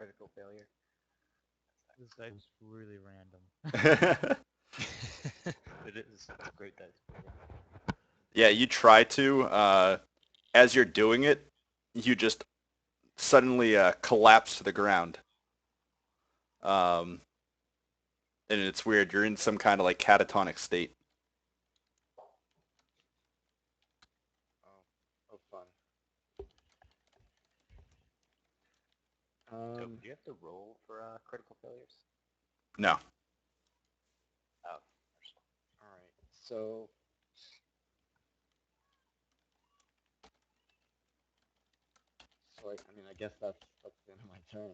critical failure. This dice is really random. It is. It's a great dice. Yeah, you try to. As you're doing it, you just suddenly collapse to the ground. And it's weird. You're in some kind of like catatonic state. Oh, fun. Do you have to roll for critical failures? No. Oh, all right. So, I mean, I guess that's the end of my turn. I mean,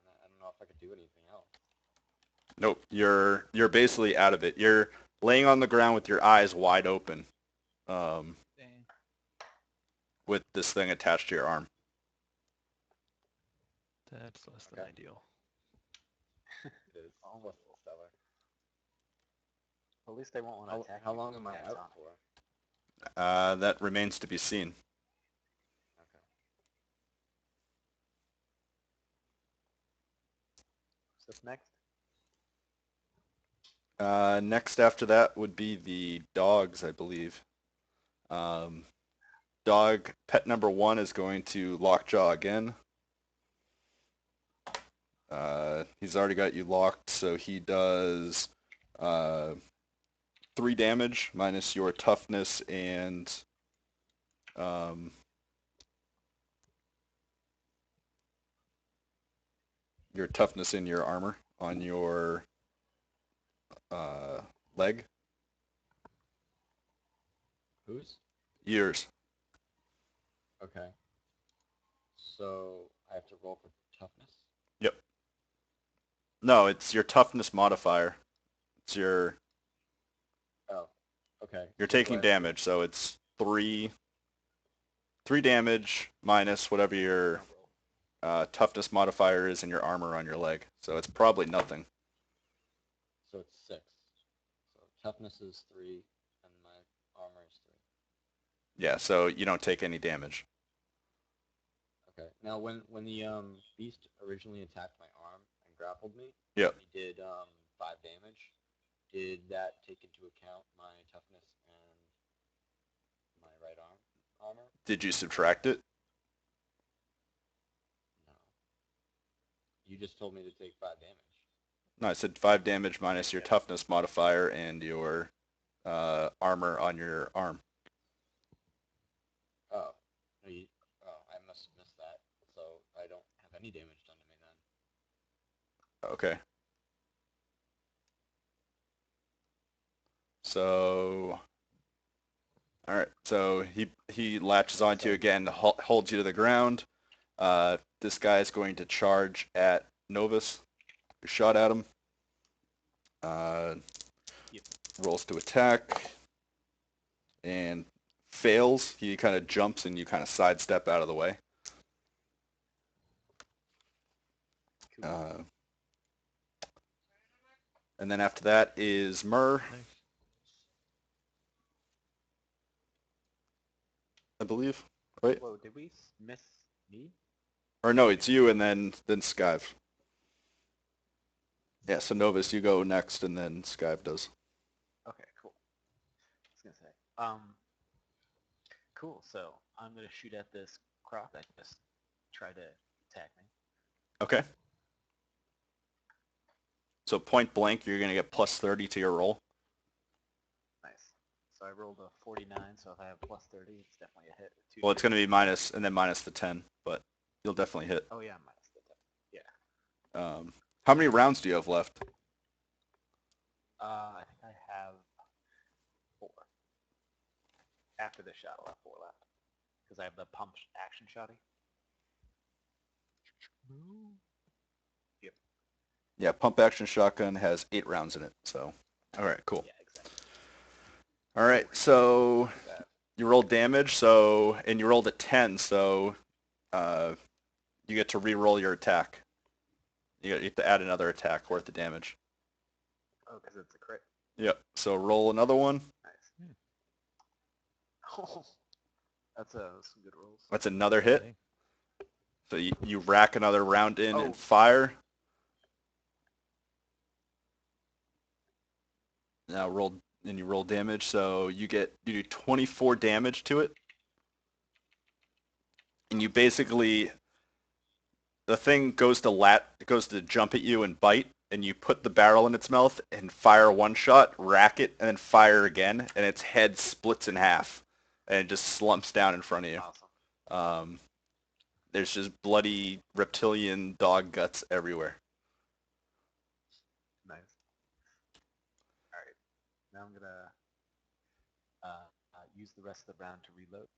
I don't know if I could do anything else. Nope. You're basically out of it. You're laying on the ground with your eyes wide open, Dang. with this thing attached to your arm. That's less than Okay. ideal. It is almost stellar. At least they won't want to attack. How me long with am I cats out on. for? That remains to be seen. Okay. What's this next? Next after that would be the dogs, I believe. Dog pet number 1 is going to lockjaw again. He's already got you locked, so he does 3 damage minus your toughness and your toughness in your armor on your leg. Whose? Yours. Okay. So I have to roll for toughness. Yep. No, it's your toughness modifier. It's your... Oh. Okay. You're So do I taking have to- damage, so it's 3 damage minus whatever your toughness modifier is in your armor on your leg. So it's probably nothing. So it's 6. So toughness is 3, and my armor is 3. Yeah, so you don't take any damage. Okay. Now, when the beast originally attacked my arm and grappled me, Yep. he did 5 damage. Did that take into account my toughness and my right arm armor? Did you subtract it? No. You just told me to take 5 damage. No, I said 5 damage minus your toughness modifier and your armor on your arm. Oh. I must have missed that. So I don't have any damage done to me then. Okay. So, all right. So he latches onto you again, holds you to the ground. This guy is going to charge at Novus, who shot at him. Rolls to attack and fails. He kind of jumps and you kind of sidestep out of the way. And then after that is Myrrh, Nice. I believe, right? Whoa, did we miss me? Or no, it's you and then Skive. Yeah, so Novus, you go next and then Skive does. Okay, cool. I was gonna say. Cool. So I'm gonna shoot at this croc that just tried to attack me. Okay. So point blank, you're going to get plus 30 to your roll. Nice. So I rolled a 49, so if I have plus 30, it's definitely a hit. Well, it's going to be minus and then minus the 10, but you'll definitely hit. Oh yeah, minus the 10. Yeah. How many rounds do you have left? I think I have 4. After this shot, I'll have 4 left. Because I have the pump action shotty. Yep. Yeah, pump action shotgun has 8 rounds in it, so. All right, cool. Yeah, exactly. All right, so you rolled damage, so, and you rolled a 10, so you get to re-roll your attack. You get to add another attack worth of damage. Oh, because it's a crit. Yep, so roll another one. Nice. Oh, that's some good rolls. That's another hit. So you rack another round in Oh. and fire. Now you roll damage, so you do 24 damage to it. And you basically, the thing goes to jump at you and bite, and you put the barrel in its mouth and fire one shot, rack it, and then fire again, and its head splits in half, and it just slumps down in front of you. Awesome. There's just bloody reptilian dog guts everywhere. Nice. All right. Now I'm gonna use the rest of the round to reload.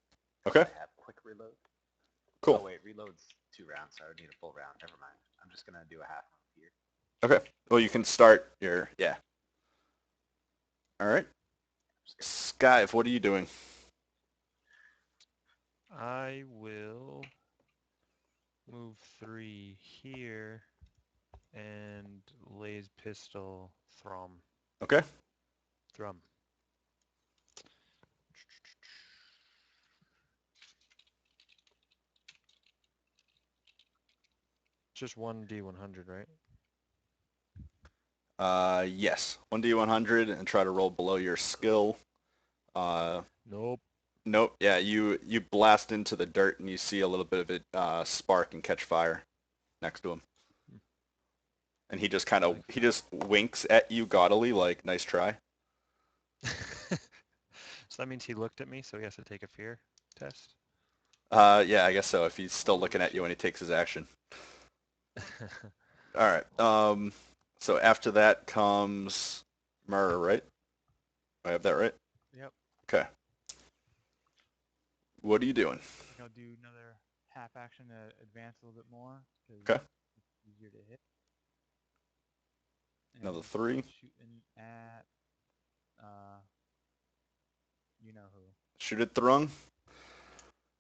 Okay. I have quick reload. Cool. Oh wait, reload's 2 rounds, so I would need a full round. Never mind. I'm just gonna do a half round here. Okay. Well, you can start your yeah. All right. Skive, what are you doing? I will move 3 here and laze pistol Thrum. Okay. Thrum. Just 1d100, right? Yes. 1d100 and try to roll below your skill. Nope. Nope. Yeah, you blast into the dirt and you see a little bit of it spark and catch fire next to him. And he just winks at you gaudily like, nice try. So that means he looked at me, so he has to take a fear test? Yeah, I guess so, if he's still looking at you when he takes his action. All right. So after that comes Murr, right? I have that right? Yep. Okay. What are you doing? I think I'll do another half action to advance a little bit more. Okay. It's easier to hit. Another And 3. shooting at, you know who. Shoot at Thrungg.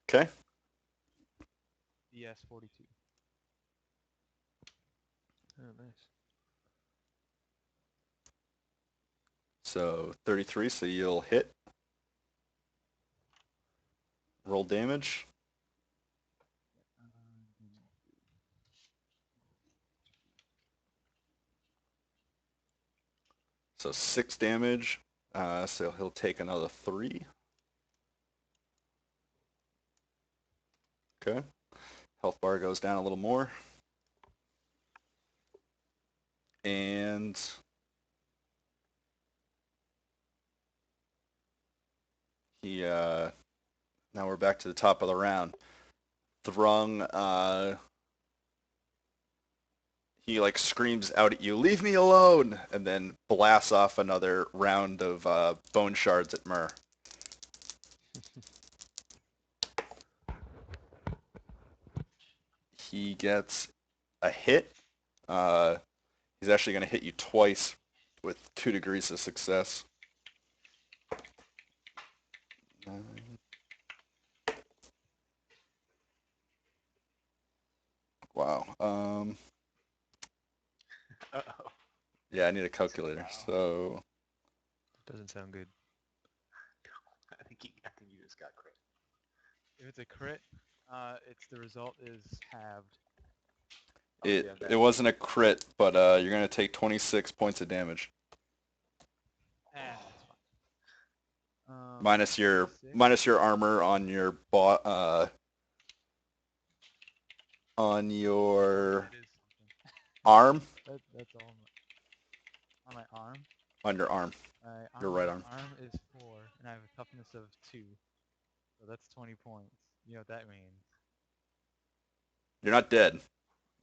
Okay. DS 42. Oh, nice. So 33, so you'll hit. Roll damage. So 6 damage. So he'll take another 3. Okay. Health bar goes down a little more. And now we're back to the top of the round. Thrungg, he like screams out at you, "Leave me alone!" and then blasts off another round of bone shards at Murr. He gets a hit. He's actually going to hit you twice with 2 degrees of success. Wow. Uh-oh. Yeah, I need a calculator. So Doesn't sound good. I think you just got crit. If it's a crit, the result is halved. it wasn't a crit, but you're going to take 26 points of damage. That's fine. Minus your armor on your on your That is something. arm. That's all. On my arm. On your arm. Your right arm. Arm is 4, and I have a toughness of 2. So that's 20 points. You know what that means? You're not dead.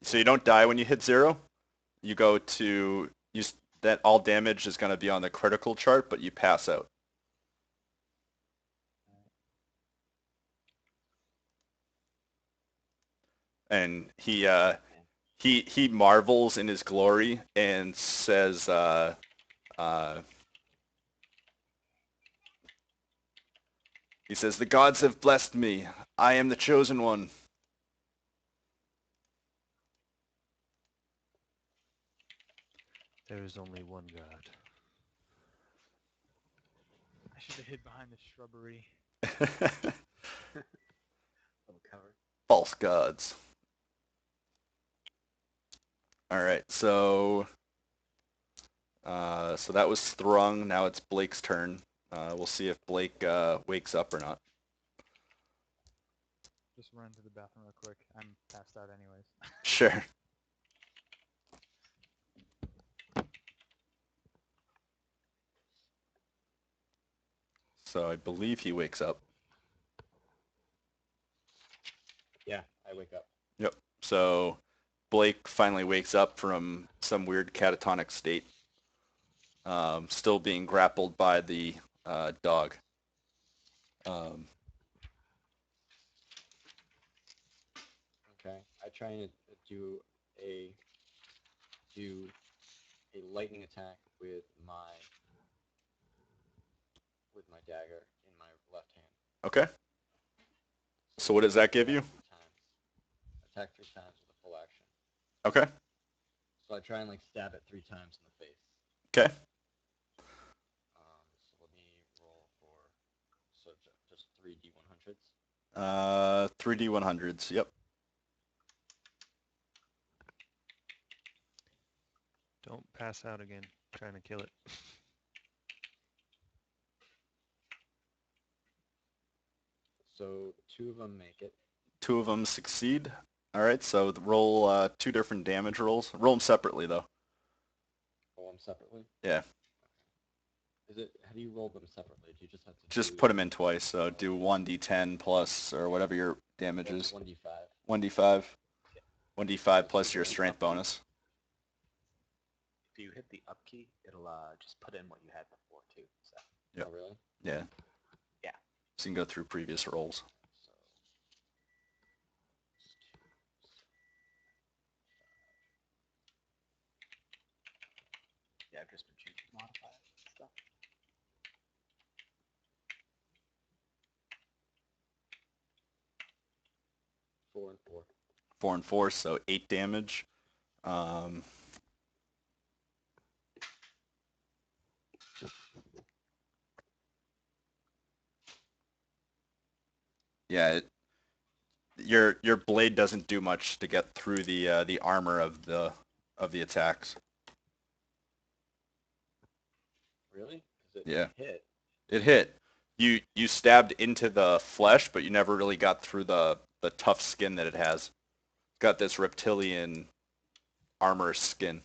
So you don't die when you hit 0. You go to that all damage is going to be on the critical chart, but you pass out. And he marvels in his glory and says, he says, "The gods have blessed me. I am the chosen one." There is only one God. I should have hid behind the shrubbery. Cover. False gods. All right, so that was Thrungg. Now it's Blake's turn. We'll see if Blake wakes up or not. Just run to the bathroom real quick. I'm passed out anyways. Sure. So I believe he wakes up. Yeah, I wake up. Yep. So Blake finally wakes up from some weird catatonic state, still being grappled by the dog. Okay, I try and do a lightning attack with my dagger in my left hand. Okay. So what does that give you? 3 times. Attack 3 times with a full action. Okay. So I try and stab it 3 times in the face. Okay. So let me roll for just 3d100s. 3d100s. Yep. Don't pass out again trying to kill it. So 2 of them make it. 2 of them succeed. All right. So roll 2 different damage rolls. Roll them separately though. Roll them separately. Yeah. How do you roll them separately? Do you just have to Just put them in twice. So do 1d10 plus or whatever your damage is. 1d5. 1d5. 1d5 plus your strength bonus. If you hit the up key, it'll just put in what you had before too. So. Yep. Oh, really? Yeah. Yeah. So you can go through previous rolls. So, Yeah, I've just been choosing modifiers and stuff. 4 and 4. 4 and 4, so 8 damage. Yeah, your blade doesn't do much to get through the armor of the attacks. Really? Because Yeah. hit. It hit. You stabbed into the flesh, but you never really got through the tough skin that it has. It's got this reptilian armor skin.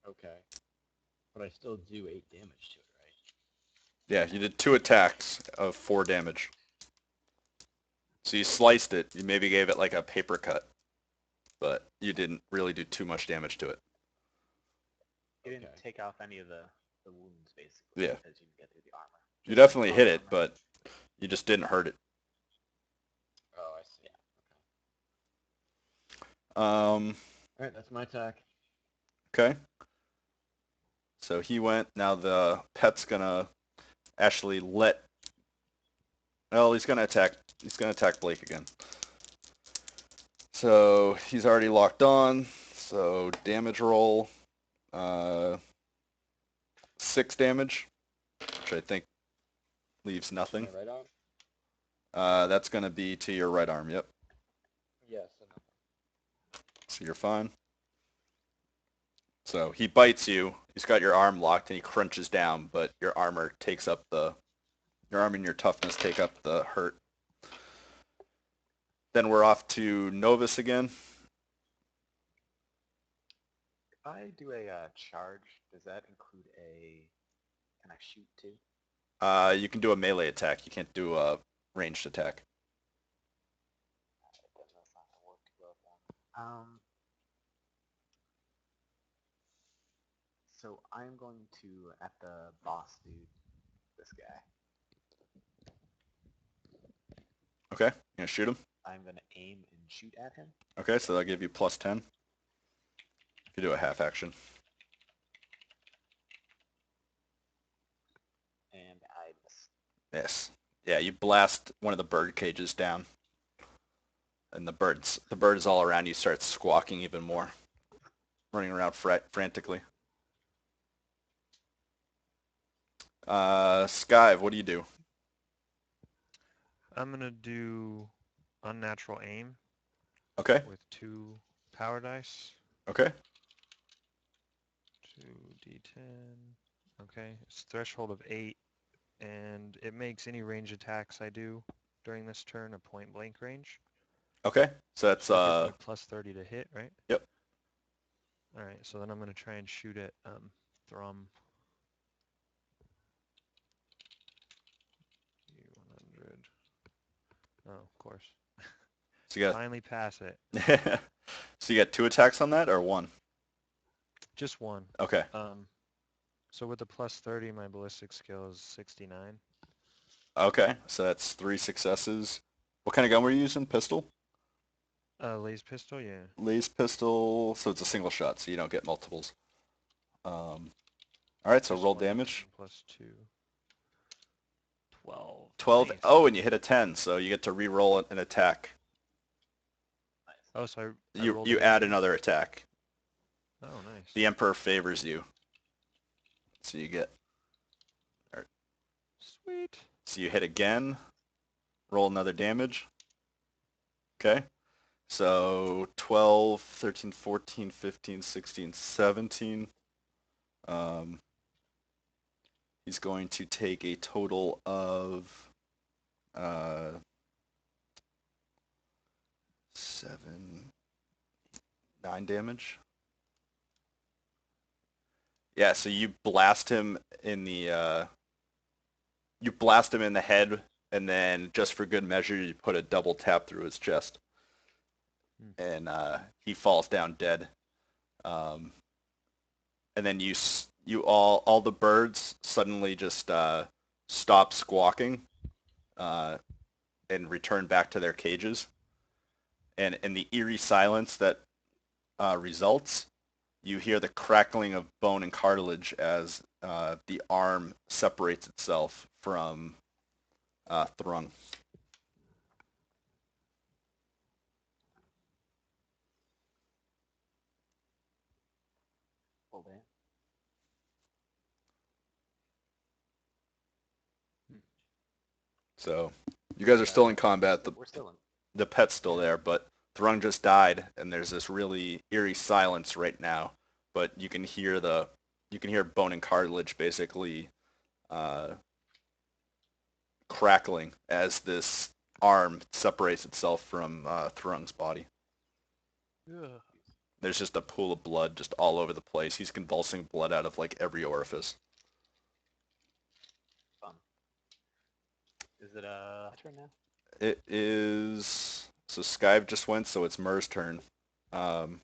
Okay. But I still do 8 damage to it, right? Yeah, you did 2 attacks of 4 damage. So you sliced it. You maybe gave it like a paper cut, but you didn't really do too much damage to it. You didn't Okay. take off any of the wounds, basically. Yeah. Because you didn't get through the armor. You Just definitely raw hit it, armor. but you just didn't hurt it. Oh, I see. Um, All right, that's my attack. okay. So he went. Now the pet's gonna actually let. Well, he's gonna attack. He's gonna attack Blake again. So he's already locked on. So damage roll. 6 damage, which I think leaves nothing. My right arm? That's gonna be to your right arm. Yep. Yes. So nothing. So you're fine. So he bites you. He's got your arm locked and he crunches down, but your armor takes up your arm and your toughness take up the hurt. Then we're off to Novus again. If I do a charge, does that include a... Can I shoot too? You can do a melee attack. You can't do a ranged attack. That's not going to work too well then. So I'm going to, at the boss dude, this guy, Okay, you gonna shoot him? I'm going to aim and shoot at him. Okay, so that'll give you plus 10. If you do a half action. And I miss. Yes. Yeah, you blast one of the bird cages down. And the birds all around you start squawking even more. Running around frantically. Skive, what do you do? I'm gonna do unnatural aim Okay. with 2 power dice. Okay. 2d10. Okay, it's threshold of 8, and it makes any range attacks I do during this turn a point blank range. Okay. So that's So it gives me plus 30 to hit, right? Yep. All right, so then I'm going to try and shoot at Thrum. 100. Oh, of course. So you Finally pass it. got so you got 2 attacks on that or 1? Just one. Okay. So with the plus 30, my ballistic skill is 69. Okay. So that's 3 successes. What kind of gun were you using? Pistol? Laser pistol, yeah. Laser pistol. So it's a single shot, so you don't get multiples. All right. So Just roll one damage. plus 2. 12. 12. Nice. Oh, and you hit a 10, so you get to re-roll an attack. Oh, so I You rolled you it add again? another attack. Oh, nice. The Emperor favors you, so you get. Sweet. So you hit again. Roll another damage. Okay. So 12, 13, 14, 15, 16, 17. He's going to take a total of 7, 9 damage. Yeah, so you blast him in the head, and then just for good measure, you put a double tap through his chest, and he falls down dead. And then you all the birds suddenly just stop squawking and return back to their cages. And in the eerie silence that results, you hear the crackling of bone and cartilage as the arm separates itself from Thrungg. Well, damn. So you guys are still in combat. We're still in. The pet's still there, but Thrungg just died, and there's this really eerie silence right now. But you can hear bone and cartilage basically crackling as this arm separates itself from Thrung's body. Ugh. There's just a pool of blood just all over the place. He's convulsing blood out of like every orifice. Fun. Is it my turn now? It is so Skive just went, so it's Mur's turn. I'm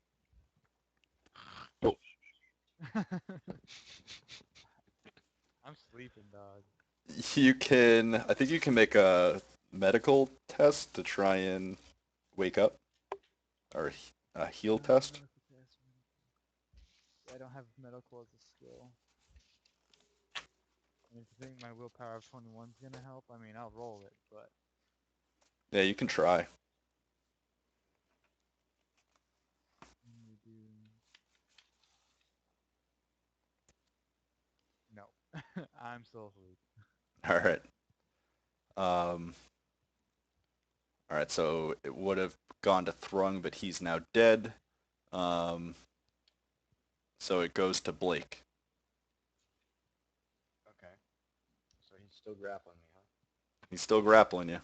sleeping, dog. I think you can make a medical test to try and wake up, or a heal test. I don't have medical as a skill. And if you think my willpower of 21 is gonna help, I mean, I'll roll it, but Yeah, you can try. no, I'm still asleep. All right. All right, so it would have gone to Thrungg, but he's now dead. So it goes to Blake. Okay. So he's still grappling me, huh? He's still grappling you.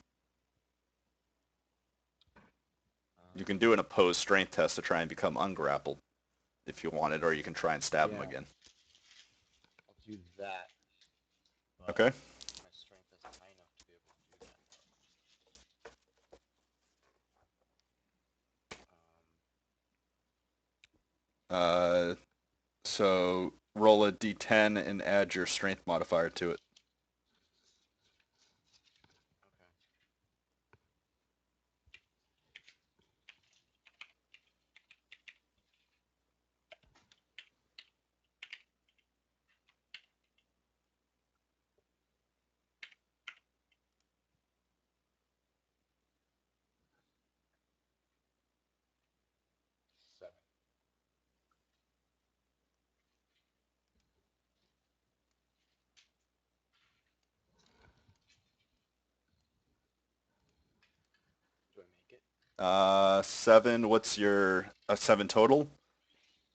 You can do an opposed strength test to try and become ungrappled if you wanted, or you can try and stab him Yeah. again. I'll do that. but Okay. My strength isn't high enough to be able to do that. So roll a d10 and add your strength modifier to it. Okay. Seven. 7. What's your 7 total?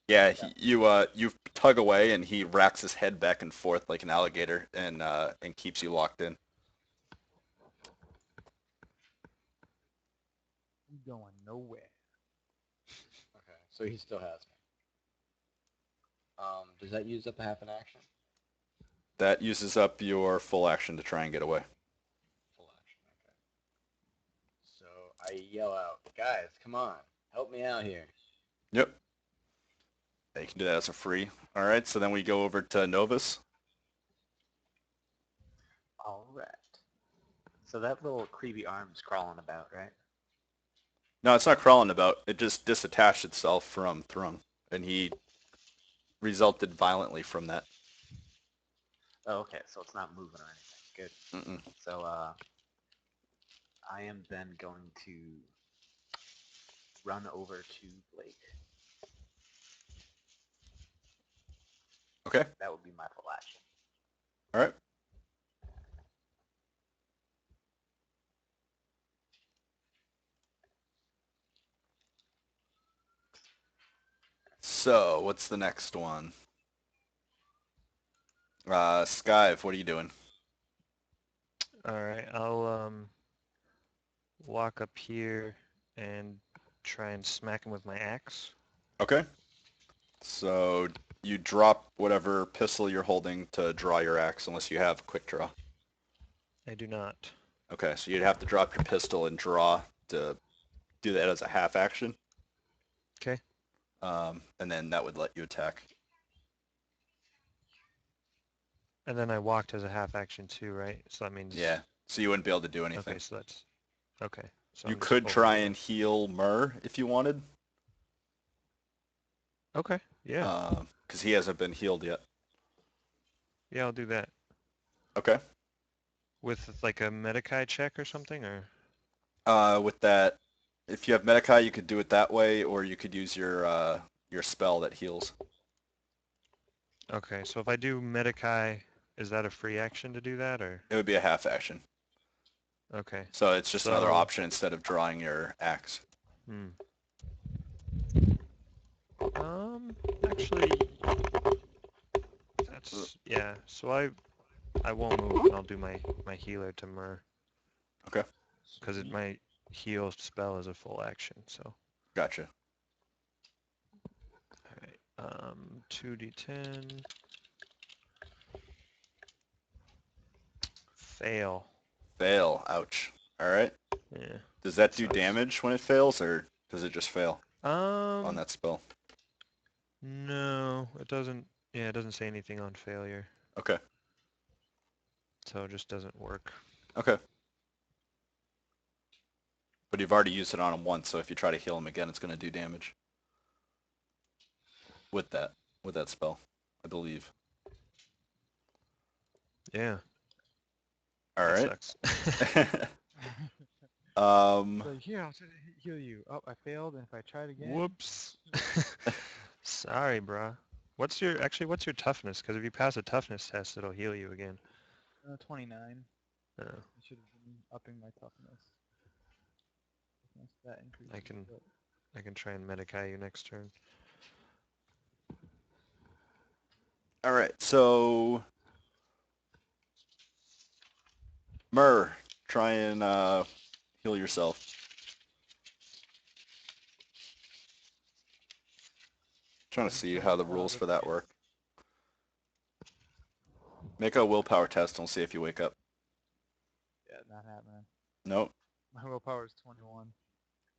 Yeah, you tug away and he racks his head back and forth like an alligator and keeps you locked in. You going nowhere. Okay, so he still has me. Does that use up a half an action? That uses up your full action to try and get away. Full action, okay. So I yell out, guys, come on, help me out here. Yep. Yeah, you can do that as a free. All right, so then we go over to Novus. All right. So that little creepy arm's crawling about, right? No, it's not crawling about. It just disattached itself from Thrungg, and he resulted violently from that. Oh, okay, so it's not moving or anything. Good. Mm-mm. So I am then going to run over to Blake. Okay. That would be my full action. All right. So, what's the next one? Skive, what are you doing? All right, I'll walk up here and try and smack him with my axe. Okay. So, you drop whatever pistol you're holding to draw your axe, unless you have a quick draw. I do not. Okay, so you'd have to drop your pistol and draw to do that as a half action. Okay. And then that would let you attack. And then I walked as a half action too, right? So that means... Yeah, so you wouldn't be able to do anything. Okay, so that's... Okay. So You I'm just could try holding and heal Myrrh if you wanted. it. Okay, yeah. Because he hasn't been healed yet. Yeah, I'll do that. Okay. With like a Medikai check or something, or? With that, if you have Medikai, you could do it that way, or you could use your spell that heals. Okay, so if I do Medikai, is that a free action to do that, or? It would be a half action. Okay. So it's just another So- option instead of drawing your axe. Actually, that's, yeah, so I won't move and I'll do my healer to Myrrh. Okay. Because my heal spell is a full action, so. Gotcha. Alright, 2d10. Fail. Fail. Ouch. All right. Yeah. Does that do Sucks. damage when it fails, or does it just fail on that spell? No, it doesn't, yeah, it doesn't say anything on failure. Okay. So it just doesn't work. Okay. But you've already used it on him once, so if you try to heal him again, it's going to do damage. With that spell, I believe. Yeah. All That right. sucks. So here, I'll heal you. Oh, I failed, and if I tried again... Whoops. Sorry, bruh. What's your toughness? Because if you pass a toughness test, it'll heal you again. 29. Oh, I should have been upping my toughness. That increases, I can try and Medikai you next turn. All right, so Myrrh, try and heal yourself. Trying to see how the rules for that work. Make a willpower test and we'll see if you wake up. Yeah, not happening. Nope. My willpower is 21.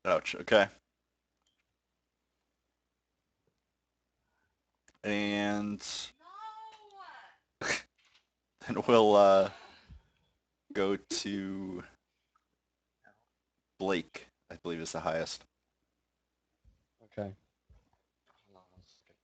Ouch. Okay. And then we'll go to Blake, I believe is the highest. Okay. Hold on, let's get-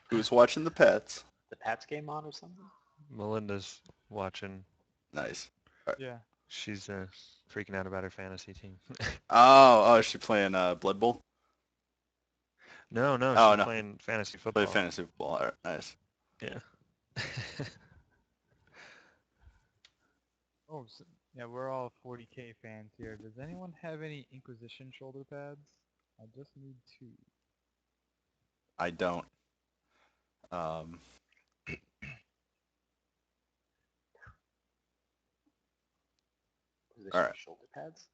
Who's watching the pets? The Pats game on or something? Melinda's watching. Nice. Yeah. She's freaking out about her fantasy team. Oh, is she playing Blood Bowl? No, Oh, she's no. playing fantasy Play football. fantasy football. All right, nice. Yeah. Oh, so, yeah, we're all 40K fans here. Does anyone have any Inquisition shoulder pads? I just need 2. I don't. Position All right. shoulder pads?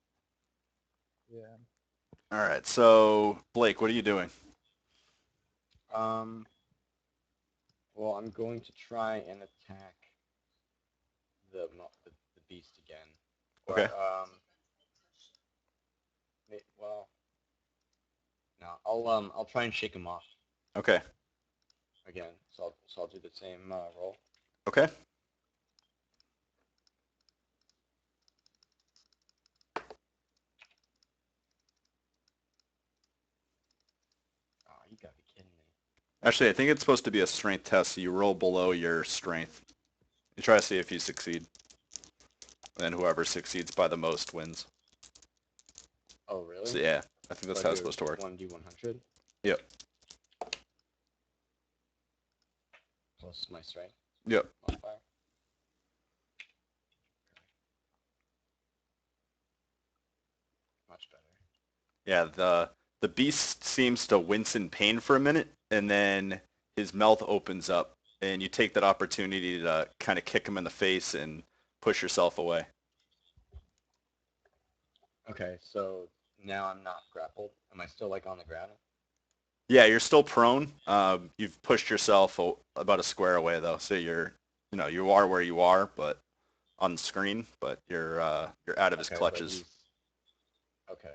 Yeah. All right. So Blake, what are you doing? Well, I'm going to try and attack the beast again. Okay. But, well, no, I'll try and shake him off Okay. again. So I'll do the same roll. Okay. Oh, you gotta be kidding me. Actually, I think it's supposed to be a strength test, so you roll below your strength. You try to see if you succeed. And whoever succeeds by the most wins. Oh, really? So yeah, I think that's So how it's supposed to work. 1d100 Yep. plus my strength Yep. modifier. Much better. Yeah, the beast seems to wince in pain for a minute, and then his mouth opens up, and you take that opportunity to kind of kick him in the face and push yourself away. Okay, so now I'm not grappled. Am I still like on the ground? Yeah, you're still prone. You've pushed yourself about a square away though, so you are where you are, but on screen, but you're out of his Okay, but clutches. Okay,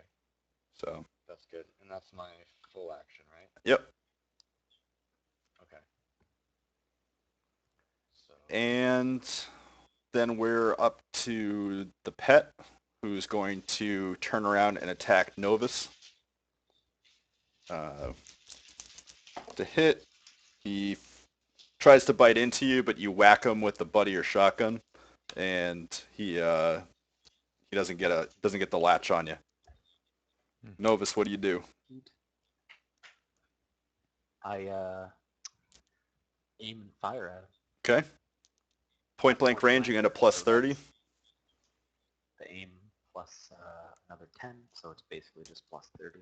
So. that's good. And that's my full action, right? Yep. Okay. So And then we're up to the pet, who's going to turn around and attack Novus. To hit, he tries to bite into you, but you whack him with the butt of your shotgun, and he doesn't get the latch on you. Novus, what do you do? I aim and fire at him. Okay. Point blank range, you get a plus 30. The aim plus another 10, so it's basically just plus 30.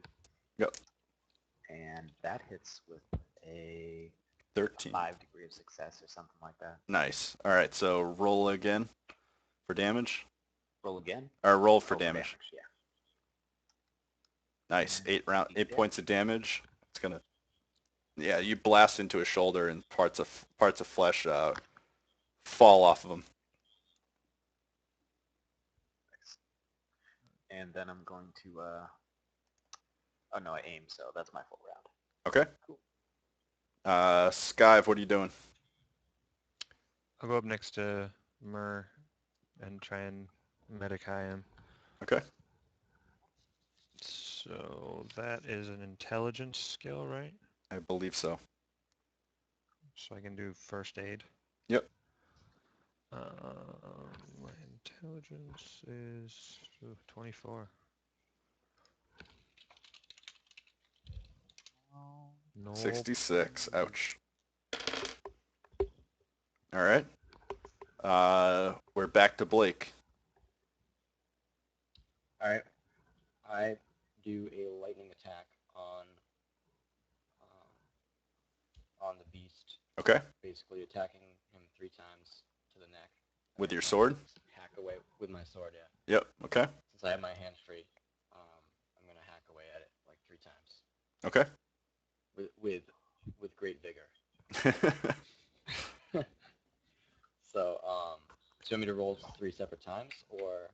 Yep. And that hits with a 13. 5 degree of success or something like that. Nice. All right, so roll again for damage. Roll again? Or roll for Oh, damage. Yeah. Nice. And 8 points of damage. It's gonna. Yeah, you blast into his shoulder and parts of flesh fall off of him. And then I'm going to oh no, I aim, so that's my full round. Okay. Cool. Skive, what are you doing? I'll go up next to Myrrh and try and medicai him. Okay. So that is an intelligence skill, right? I believe so. So I can do first aid. Yep. My intelligence is 24. No. 66. Ouch. All right. We're back to Blake. all right, I do a lightning attack on the beast. Okay. Basically attacking him 3 times to the neck. With And your then sword? Hack away with my sword, yeah. Yep. Okay. Since I have my hand free, I'm gonna hack away at it like 3 times. Okay. With great vigor. So, do you want me to roll 3 separate times, or?